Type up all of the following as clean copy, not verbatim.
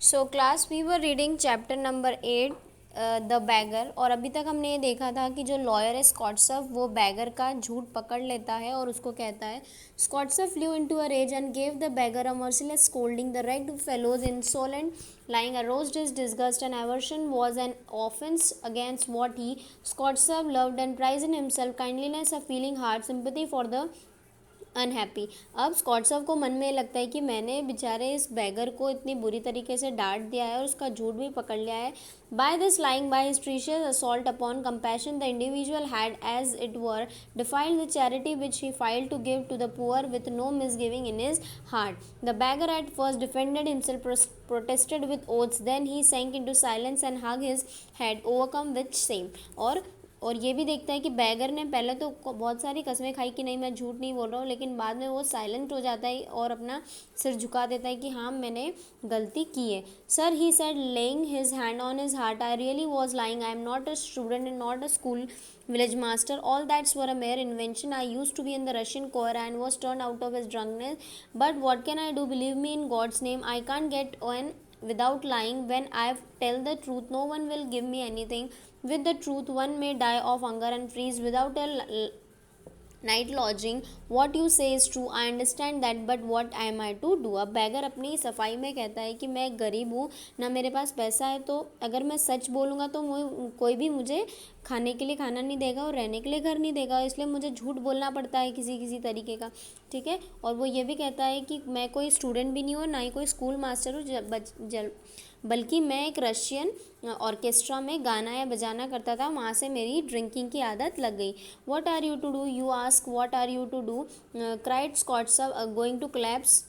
So class we were reading chapter number 8 the beggar. और अभी तक हमने ये देखा था कि जो लॉयर है स्कॉट्सफ वो बैगर का झूठ पकड़ लेता है और उसको कहता है Skvortsov flew into a rage and gave the beggar a merciless scolding the red fellow's insolent lying aroused his disgust and aversion was an offense against what he Scotsov loved and prized in himself kindliness a feeling heart sympathy for the unhappy. अब स्कॉट्सव को मन में लगता है कि मैंने बेचारे इस बैगर को इतनी बुरी तरीके से डांट दिया है और उसका झूठ भी पकड़ लिया है। By this lying by his treacherous assault upon compassion the individual had as it were defiled the charity which he filed to give to the poor with no misgiving in his heart. The beggar at first defended himself protested with oaths, then he sank into silence and hung his head overcome with shame। और ये भी देखता है कि bagger ने पहले तो बहुत सारी कस्में खाई कि नहीं मैं झूठ नहीं बोल रहा हूँ, लेकिन बाद में वो साइलेंट हो जाता है और अपना सिर झुका देता है कि हाँ मैंने गलती की है। Sir he said laying his hand on his heart, I really was lying, I am not a student and not a school village master, all that's were a mere invention. I used to be in the Russian corps and was turned out of his drunkenness, but what can I do? Believe me, in God's name I can't get on without lying. When I tell the truth no one will give me anything. With the truth one may die of hunger and freeze without a night lodging. What you say is true, I understand that, but what am I to do डू। अब beggar अपनी सफाई में कहता है कि मैं गरीब हूँ, ना मेरे पास पैसा है, तो अगर मैं सच बोलूँगा तो कोई भी मुझे खाने के लिए खाना नहीं देगा और रहने के लिए घर नहीं देगा, इसलिए मुझे झूठ बोलना पड़ता है किसी किसी तरीके का। ठीक है। और वो ये भी कहता है कि मैं कोई स्टूडेंट भी नहीं हूँ, ना ही कोई स्कूल मास्टर हूँ, बल्कि मैं एक रशियन ऑर्केस्ट्रा में गाना या बजाना करता था, वहाँ से मेरी ड्रिंकिंग की आदत लग गई। What are you to do, you ask what are you to do, cried Skvortsov going to claps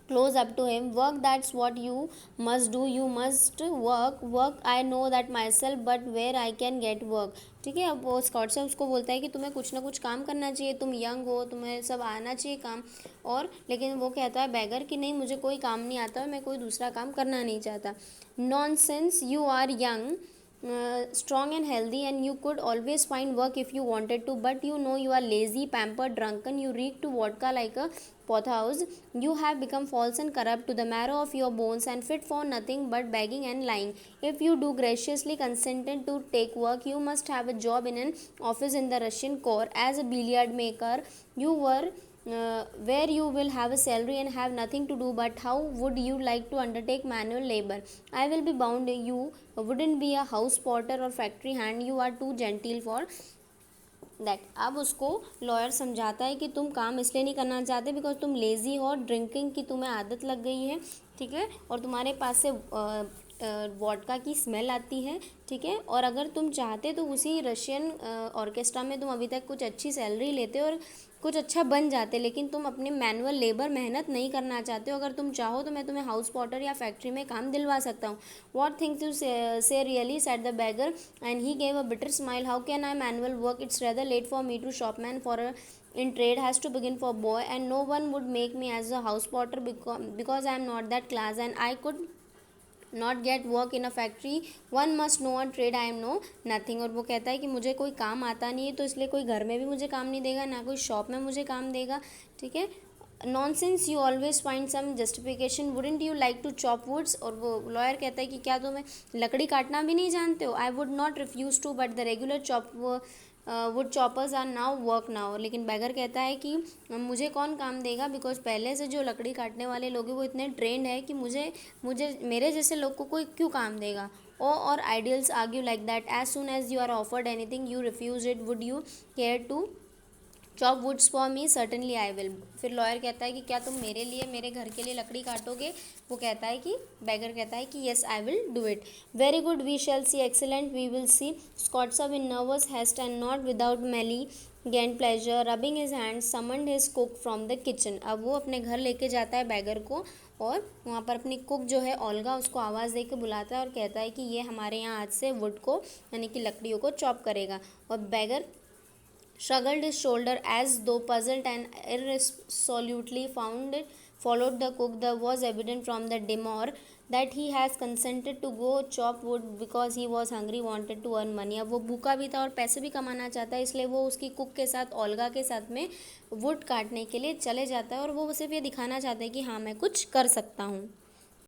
close up to him, work, that's what you must do, you must work, I know that myself, but where I can get work। ठीक है। अब वो Scott से उसको बोलता है कि तुम्हें कुछ ना कुछ काम करना चाहिए, तुम यंग हो, तुम्हें सब आना चाहिए काम। और लेकिन वो कहता है बैगर कि नहीं मुझे कोई काम नहीं आता और मैं कोई दूसरा काम करना नहीं चाहता। Nonsense, you are young, strong and healthy, and you could always find work if you wanted to, but you know you are lazy, pampered, drunken, you reek to vodka like a pothouse, you have become false and corrupt to the marrow of your bones and fit for nothing but begging and lying. If you do graciously consented to take work, you must have a job in an office in the Russian corps as a billiard maker. You were where you will have a salary and have nothing to do, but how would you like to undertake manual labor? I will be bound you wouldn't be a house porter or factory hand, you are too genteel for that. अब उसको lawyer समझाता है कि तुम काम इसलिए नहीं करना चाहते बिकॉज तुम लेज़ी हो, ड्रिंकिंग की तुम्हें आदत लग गई है। ठीक है। और तुम्हारे पास से वॉडका की स्मेल आती है। ठीक है। और अगर तुम चाहते तो उसी रशियन ऑर्केस्ट्रा में तुम अभी तक कुछ अच्छी सैलरी लेते और कुछ अच्छा बन जाते, लेकिन तुम अपने मैनुअल लेबर मेहनत नहीं करना चाहते हो। अगर तुम चाहो तो मैं तुम्हें हाउस पॉटर या फैक्ट्री में काम दिलवा सकता हूँ। What things you say really said the beggar and he gave a bitter smile. How can I manual work, it's rather late for me to shopman for in trade has to begin for boy, and no one would make me as a house porter because I am not that class and I could not get work in a factory, one must know a trade, I am know nothing. और वो कहता है कि मुझे कोई काम आता नहीं है तो इसलिए कोई घर में भी मुझे काम नहीं देगा, ना कोई शॉप में मुझे काम देगा। ठीक है। Nonsense, you always find some justification, wouldn't you like to chop woods. और वो लॉयर कहता है कि क्या तुम्हें लकड़ी काटना भी नहीं जानते हो? I would not refuse to but the regular chop wood choppers are now work now. लेकिन बैगर कहता है कि मुझे कौन काम देगा बिकॉज पहले से जो लकड़ी काटने वाले लोग हैं वो इतने ट्रेंड है कि मुझे मुझे मेरे जैसे लोग को कोई क्यों काम देगा। ओ और ideals argue like that, as soon as you are offered anything you refuse it, would you care to chop woods for me, certainly I will. फिर लॉयर कहता है कि क्या तुम मेरे लिए, मेरे घर के लिए लकड़ी काटोगे? वो कहता है कि बैगर कहता है कि yes I will do it. Very good, we shall see, excellent, we will see. Skvortsov in nervous haste and not without malignant pleasure rubbing his hand summoned his cook from the kitchen. अब वो अपने घर लेके जाता है bagger को और वहाँ पर अपनी कुक जो है ओल्गा उसको आवाज़ दे के बुलाता है और कहता है कि ये हमारे यहाँ आज से वुड को यानी कि लकड़ियों को चॉप करेगा। और bagger shrugged his shoulder as though puzzled and irresolutely followed the cook. There was evident from the demur that he has consented to go chop wood because he was hungry, wanted to earn money। अब वो भूखा भी था और पैसे भी कमाना चाहता है, इसलिए वो उसकी कुक के साथ ओल्गा के साथ में वुड काटने के लिए चले जाता है और वो सिर्फ ये दिखाना चाहता है कि हाँ मैं कुछ कर सकता हूँ।